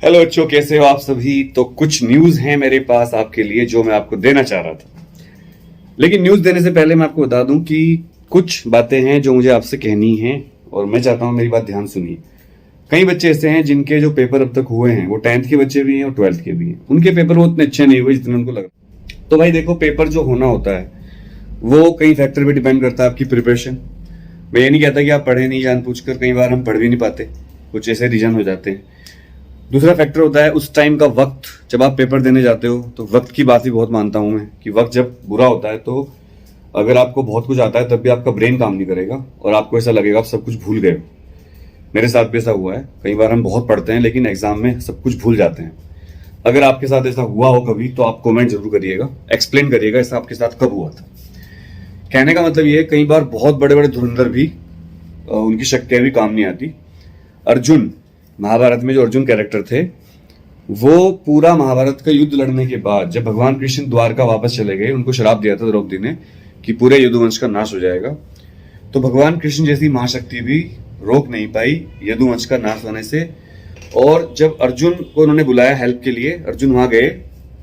Hello बच्चों, कैसे हो आप सभी। तो कुछ न्यूज है मेरे पास आपके लिए जो मैं आपको देना चाह रहा था। लेकिन न्यूज देने से पहले मैं आपको बता दूं कि कुछ बातें हैं जो मुझे आपसे कहनी है और मैं चाहता हूं मेरी बात ध्यान सुनिए। कई बच्चे ऐसे हैं जिनके जो पेपर अब तक हुए हैं वो 10th के बच्चे भी हैं और 12th के भी हैं। उनके पेपर वो उतने अच्छे नहीं हुए जितने उनको लग रहा। तो भाई देखो, पेपर जो होना होता है वो कई फैक्टर पे डिपेंड करता है आपकी प्रिपरेशन। मैं ये नहीं कहता कि आप पढ़े नहीं जानबूझकर, कई बार हम पढ़ भी नहीं पाते, कुछ ऐसे रीजन हो जाते हैं। दूसरा फैक्टर होता है उस टाइम का वक्त। जब आप पेपर देने जाते हो तो वक्त की बात भी बहुत मानता हूं मैं कि वक्त जब बुरा होता है तो अगर आपको बहुत कुछ आता है तब भी आपका ब्रेन काम नहीं करेगा और आपको ऐसा लगेगा आप सब कुछ भूल गए हो। मेरे साथ भी ऐसा हुआ है। कई बार हम बहुत पढ़ते हैं लेकिन एग्जाम में सब कुछ भूल जाते हैं। अगर आपके साथ ऐसा हुआ हो कभी तो आप कमेंट जरूर करिएगा, एक्सप्लेन करिएगा ऐसा आपके साथ कब हुआ था। कहने का मतलब ये है, कई बार बहुत बड़े बड़े धुरंधर भी उनकी शक्तियां भी काम नहीं आती। अर्जुन, महाभारत में जो अर्जुन कैरेक्टर थे, वो पूरा महाभारत का युद्ध लड़ने के बाद जब भगवान कृष्ण द्वारका वापस चले गए, उनको श्राप दिया था द्रौपदी ने कि पूरे यदुवंश का नाश हो जाएगा। तो भगवान कृष्ण जैसी महाशक्ति भी रोक नहीं पाई यदुवंश का नाश होने से। और जब अर्जुन को उन्होंने बुलाया हेल्प के लिए, अर्जुन वहां गए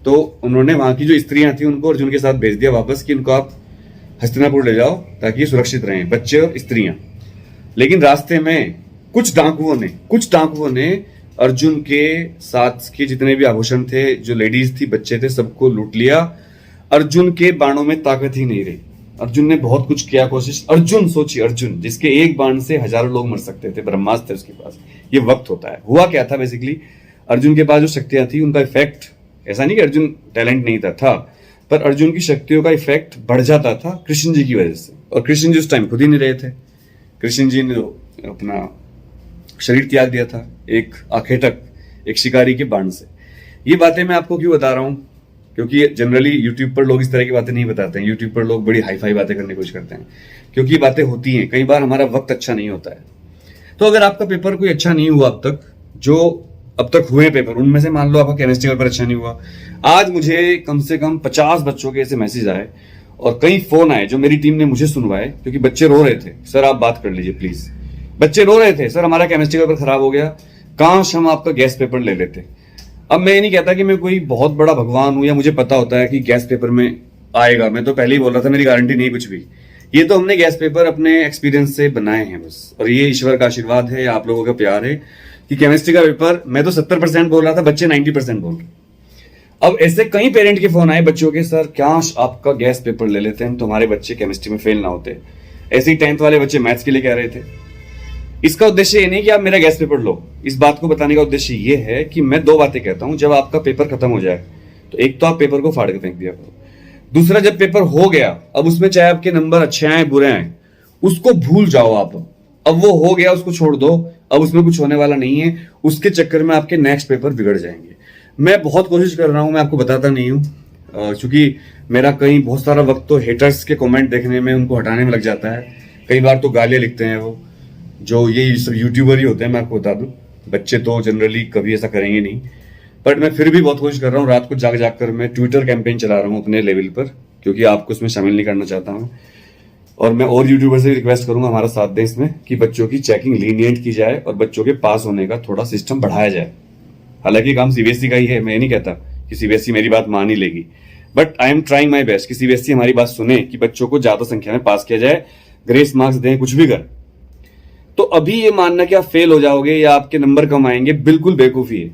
तो उन्होंने वहां की जो स्त्रियां थी उनको अर्जुन के साथ भेज दिया वापस कि इनको आप हस्तिनापुर ले जाओ ताकि ये सुरक्षित रहें, बच्चे और स्त्रियां। लेकिन रास्ते में कुछ डाकुओं ने अर्जुन के साथ के जितने भी आभूषण थे, जो लेडीज थी, बच्चे थे, सबको लूट लिया। अर्जुन के बाणों में ताकत ही नहीं रही। अर्जुन ने बहुत कुछ किया कोशिश। अर्जुन, सोचिए, अर्जुन जिसके एक बाण से हजारों लोग मर सकते थे, ब्रह्मास्त्र थे उसके पास। ये वक्त होता है। हुआ क्या था बेसिकली, अर्जुन के पास जो शक्तियां थी उनका इफेक्ट, ऐसा नहीं कि अर्जुन टैलेंट नहीं था, पर अर्जुन की शक्तियों का इफेक्ट बढ़ जाता था कृष्ण जी की वजह से। और कृष्ण जी उस टाइम खुद ही नहीं रहे थे। कृष्ण जी ने अपना शरीर त्याग दिया था एक आखेटक, एक शिकारी के बाण से। ये बातें मैं आपको क्यों बता रहा हूं, क्योंकि जनरली यूट्यूब पर लोग इस तरह की बातें नहीं बताते हैं। यूट्यूब पर लोग बड़ी हाई फाई बातें करने की कोशिश करते हैं क्योंकि ये बातें होती हैं। कई बार हमारा वक्त अच्छा नहीं होता है। तो अगर आपका पेपर कोई अच्छा नहीं हुआ अब तक, जो अब तक हुए पेपर उनमें से मान लो आपका केमिस्ट्री पेपर अच्छा नहीं हुआ, आज मुझे कम से कम 50 बच्चों के ऐसे मैसेज आए और कई फोन आए जो मेरी टीम ने मुझे सुनवाए, क्योंकि बच्चे रो रहे थे, सर आप बात कर लीजिए प्लीज। बच्चे रो रहे थे, सर हमारा केमिस्ट्री पेपर खराब हो गया, काश हम आपका गैस पेपर ले लेते। अब मैं ये नहीं कहता कि मैं कोई बहुत बड़ा भगवान हूं या मुझे पता होता है कि गैस पेपर में आएगा। मैं तो पहले ही बोल रहा था मेरी गारंटी नहीं कुछ भी। ये तो हमने गैस पेपर अपने एक्सपीरियंस से बनाए हैं बस, और ये ईश्वर का आशीर्वाद है, आप लोगों का प्यार है कि केमिस्ट्री का पेपर मैं तो 70% बोल रहा था, बच्चे 90% बोल रहे। अब ऐसे कई पेरेंट के फोन आए बच्चों के, सर काश आपका गैस पेपर ले लेते हैं तो हमारे बच्चे केमिस्ट्री में फेल ना होते। ऐसे ही 10th वाले बच्चे मैथ्स के लिए कह रहे थे। इसका उद्देश्य ये नहीं कि आप मेरा गैस पेपर लो, इस बात को बताने का उद्देश्य ये है कि मैं दो बातें कहता हूं। जब आपका पेपर खत्म हो जाए तो एक तो आप पेपर को फाड़ के फेंक दिया करो। दूसरा, जब पेपर हो गया, अब उसमें चाहे आपके नंबर अच्छे आए बुरे आए, उसको भूल जाओ आप। अब वो हो गया, उसको छोड़ दो, अब उसमें कुछ होने वाला नहीं है। उसके चक्कर में आपके नेक्स्ट पेपर बिगड़ जाएंगे। मैं बहुत कोशिश कर रहा हूं, मैं आपको बताता नहीं हूं क्योंकि मेरा कहीं बहुत सारा वक्त तो हेटर्स के कमेंट देखने में, उनको हटाने में लग जाता है। कई बार तो गालियां लिखते हैं वो, जो ये सब यूट्यूबर ही होते हैं, मैं आपको बता दूं। बच्चे तो जनरली कभी ऐसा करेंगे नहीं, बट मैं फिर भी बहुत कोशिश कर रहा हूँ। रात को जाग जाग कर मैं ट्विटर कैंपेन चला रहा हूँ अपने लेवल पर, क्योंकि आपको इसमें शामिल नहीं करना चाहता हूँ। और मैं और यूट्यूबर से भी रिक्वेस्ट करूंगा हमारा साथ दें इसमें, कि बच्चों की चेकिंग लीनियंट की जाए और बच्चों के पास होने का थोड़ा सिस्टम बढ़ाया जाए। हालांकि काम सीबीएसई का ही है, मैं ये नहीं कहता कि सीबीएसई मेरी बात मान ही लेगी, but I am trying my best कि सीबीएसई हमारी बात सुने कि बच्चों को ज्यादा संख्या में पास किया जाए, ग्रेस मार्क्स दें, कुछ भी कर। तो अभी ये मानना कि आप फेल हो जाओगे या आपके नंबर कम आएंगे, बिल्कुल बेवकूफी है।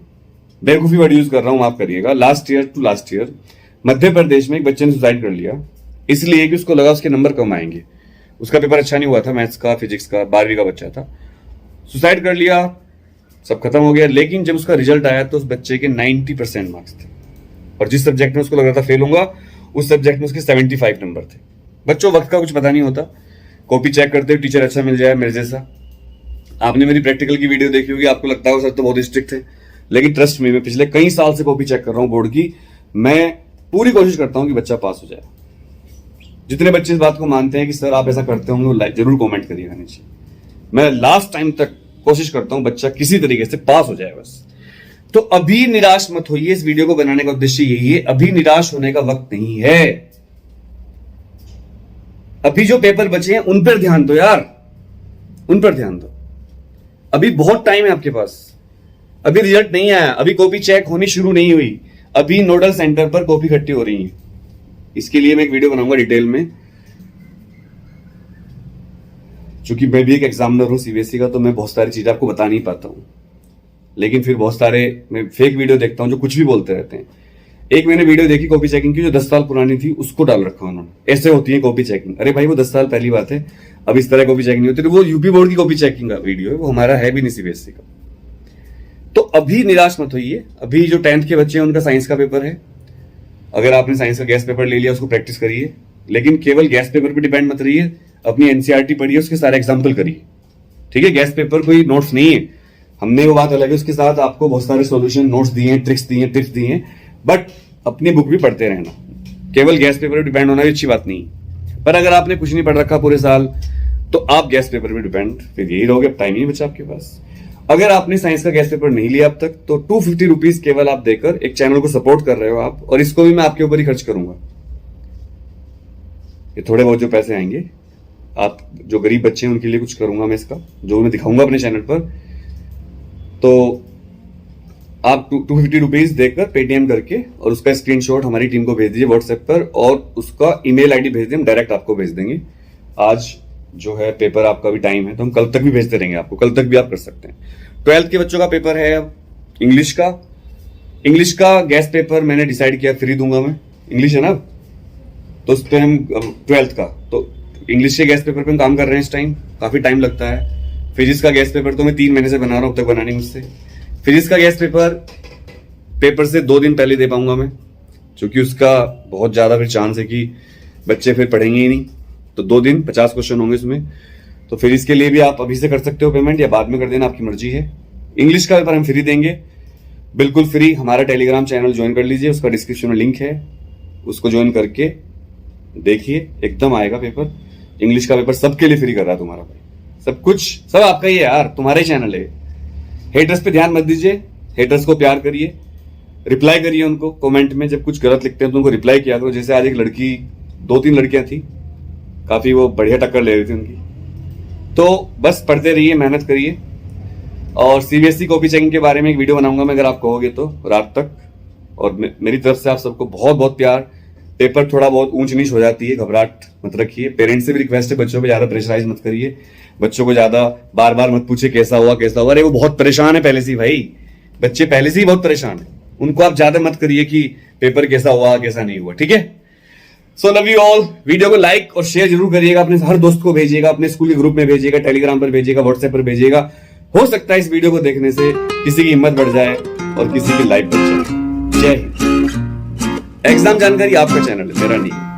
बेवकूफी वर्ड यूज कर रहा हूं, माफ करिएगा। लास्ट ईयर मध्य प्रदेश में एक बच्चे ने सुसाइड कर लिया, इसलिए कि उसको लगा उसके नंबर कम आएंगे। उसका पेपर अच्छा नहीं हुआ था, मैथ्स का, फिजिक्स का, 12वीं का बच्चा था। सुसाइड कर लिया, सब खत्म हो गया। लेकिन जब उसका रिजल्ट आया तो उस बच्चे के 90% मार्क्स थे, और जिस सब्जेक्ट में उसको लग रहा था फेल होगा, उस सब्जेक्ट में उसके 75 नंबर थे। बच्चों, वक्त का कुछ पता नहीं होता। कॉपी चेक करते हुए टीचर अच्छा मिल जाए मेरे जैसा। आपने मेरी प्रैक्टिकल की वीडियो देखी होगी, आपको लगता होगा सर तो बहुत स्ट्रिक्ट है, लेकिन ट्रस्ट में मैं पिछले कई साल से कॉपी चेक कर रहा हूं बोर्ड की। मैं पूरी कोशिश करता हूं कि बच्चा पास हो जाए। जितने बच्चे इस बात को मानते हैं कि सर आप ऐसा करते होंगे, वो जरूर कमेंट करिएगा नीचे। मैं लास्ट टाइम तक कोशिश करता हूं बच्चा किसी तरीके से पास हो जाए बस। तो अभी निराश मत होइए, इस वीडियो को बनाने का उद्देश्य यही है। अभी निराश होने का वक्त नहीं है। अभी जो पेपर बचे हैं उन पर ध्यान दो यार, उन पर ध्यान दो। अभी बहुत टाइम है आपके पास। अभी रिजल्ट नहीं आया, अभी कॉपी चेक होनी शुरू नहीं हुई, अभी नोडल सेंटर पर कॉपी इकट्ठी हो रही है। इसके लिए मैं एक वीडियो बनाऊंगा डिटेल में, चूंकि मैं भी एक एग्जामिनर हूं सीबीएसई का, तो मैं बहुत सारी चीजें आपको बता नहीं पाता हूं। लेकिन फिर बहुत सारे मैं फेक वीडियो देखता हूं जो कुछ भी बोलते रहते हैं। एक मैंने वीडियो देखी कॉपी चेकिंग की, जो 10 साल पुरानी थी, उसको डाल रखा उन्होंने। ऐसे होती है कॉपी चेकिंग। अरे भाई वो 10 साल पहली बात है, अब इस तरह कॉपी चेकिंग नहीं होती। तो वो यूपी बोर्ड की कॉपी चेकिंग का वीडियो है, वो हमारा है भी नहीं सीबीएसई का। तो अभी निराश मत होइए। अभी जो 10th के बच्चे हैं उनका साइंस का पेपर है। अगर आपने साइंस का गैस पेपर ले लिया, उसको प्रैक्टिस करिए, लेकिन केवल गैस पेपर पे डिपेंड मत रहिए। अपनी एनसीईआरटी पढ़िए, उसके सारे एग्जाम्पल करिए, ठीक है। गैस पेपर कोई नोट्स नहीं है, हमने वो बात अलग है। उसके साथ आपको बहुत सारे सॉल्यूशन नोट्स दिए हैं, ट्रिक्स दिए हैं, टिप्स दिए हैं, बट अपनी बुक भी पढ़ते रहना। केवल गैस पेपर पे डिपेंड होना भी अच्छी बात नहीं, पर अगर आपने कुछ नहीं पढ़ रखा पूरे साल, तो आप गैस पेपर पे डिपेंड फिर यही रहोगे। अब टाइम ही नहीं बचा आपके पास। अगर आपने साइंस का गैस पेपर नहीं लिया अब तक, तो 250 रुपीज केवल आप देकर एक चैनल को सपोर्ट कर रहे हो आप, और इसको भी मैं आपके ऊपर ही खर्च करूंगा। ये थोड़े बहुत जो पैसे आएंगे, आप जो गरीब बच्चे हैं उनके लिए कुछ करूंगा मैं, इसका जो मैं दिखाऊंगा अपने चैनल पर। तो आप 250 रुपीज देकर पेटीएम करके, और उसका स्क्रीनशॉट हमारी टीम को भेज दीजिए व्हाट्सएप पर, और उसका ईमेल आईडी भेज दें, हम डायरेक्ट आपको भेज देंगे। आज जो है पेपर आपका भी टाइम है, तो हम कल तक भी भेजते रहेंगे आपको, कल तक भी आप कर सकते हैं। 12th के बच्चों का पेपर है अब इंग्लिश का। इंग्लिश का गैस पेपर मैंने डिसाइड किया फ्री दूंगा मैं। इंग्लिश है ना, तो उस पर हम 12th का, तो इंग्लिश के गैस पेपर पे हम काम कर रहे हैं इस टाइम। काफी टाइम लगता है। फिजिक्स का गैस पेपर तो मैं 3 महीने से बना रहा हूं, अब तक बना नहीं मुझसे। फिजिक्स का गैस पेपर से 2 दिन पहले दे पाऊंगा मैं, क्योंकि उसका बहुत ज्यादा फिर चांस है कि बच्चे फिर पढ़ेंगे ही नहीं। तो 2 दिन 50 क्वेश्चन होंगे इसमें। तो फिर इसके लिए भी आप अभी से कर सकते हो पेमेंट, या बाद में कर देना, आपकी मर्जी है। इंग्लिश का पेपर हम फ्री देंगे, बिल्कुल फ्री। हमारा टेलीग्राम चैनल ज्वाइन कर लीजिए, उसका डिस्क्रिप्शन में लिंक है, उसको ज्वाइन करके देखिए, एकदम आएगा पेपर। इंग्लिश का पेपर सबके लिए फ्री कर रहा है तुम्हारा भाई। सब कुछ सब आपका ही है यार, तुम्हारा ही चैनल है। हेटर्स पे ध्यान मत दीजिए, हेटर्स को प्यार करिए, रिप्लाई करिए उनको कमेंट में। जब कुछ गलत लिखते हैं तो उनको रिप्लाई किया करो। जैसे आज एक लड़की, 2-3 लड़कियां थी, काफी वो बढ़िया टक्कर ले रही थी उनकी। तो बस पढ़ते रहिए, मेहनत करिए। और सीबीएसई कॉपी चेकिंग के बारे में एक वीडियो बनाऊंगा मैं, अगर आप कहोगे तो, रात तक। और मेरी तरफ से आप सबको बहुत बहुत प्यार। पेपर थोड़ा बहुत ऊंच नीच हो जाती है, घबराहट मत रखिए। पेरेंट्स से भी रिक्वेस्ट है, बच्चों पे ज्यादा प्रेशराइज मत करिए। बच्चों को ज्यादा बार बार मत पूछिए कैसा हुआ कैसा हुआ। अरे वो बहुत परेशान है पहले से ही भाई, बच्चे पहले से ही बहुत परेशान है। उनको आप ज्यादा मत करिए कि पेपर कैसा हुआ कैसा नहीं हुआ, ठीक है। So love you all. Video को लाइक और शेयर जरूर करिएगा, अपने हर दोस्त को भेजिएगा, अपने स्कूल के ग्रुप में भेजिएगा, टेलीग्राम पर भेजिएगा, व्हाट्सएप पर भेजिएगा। हो सकता है इस वीडियो को देखने से किसी की हिम्मत बढ़ जाए और किसी की लाइफ बच जाए। जय हिंद। एग्जाम जानकारी आपका चैनल है, मेरा नहीं।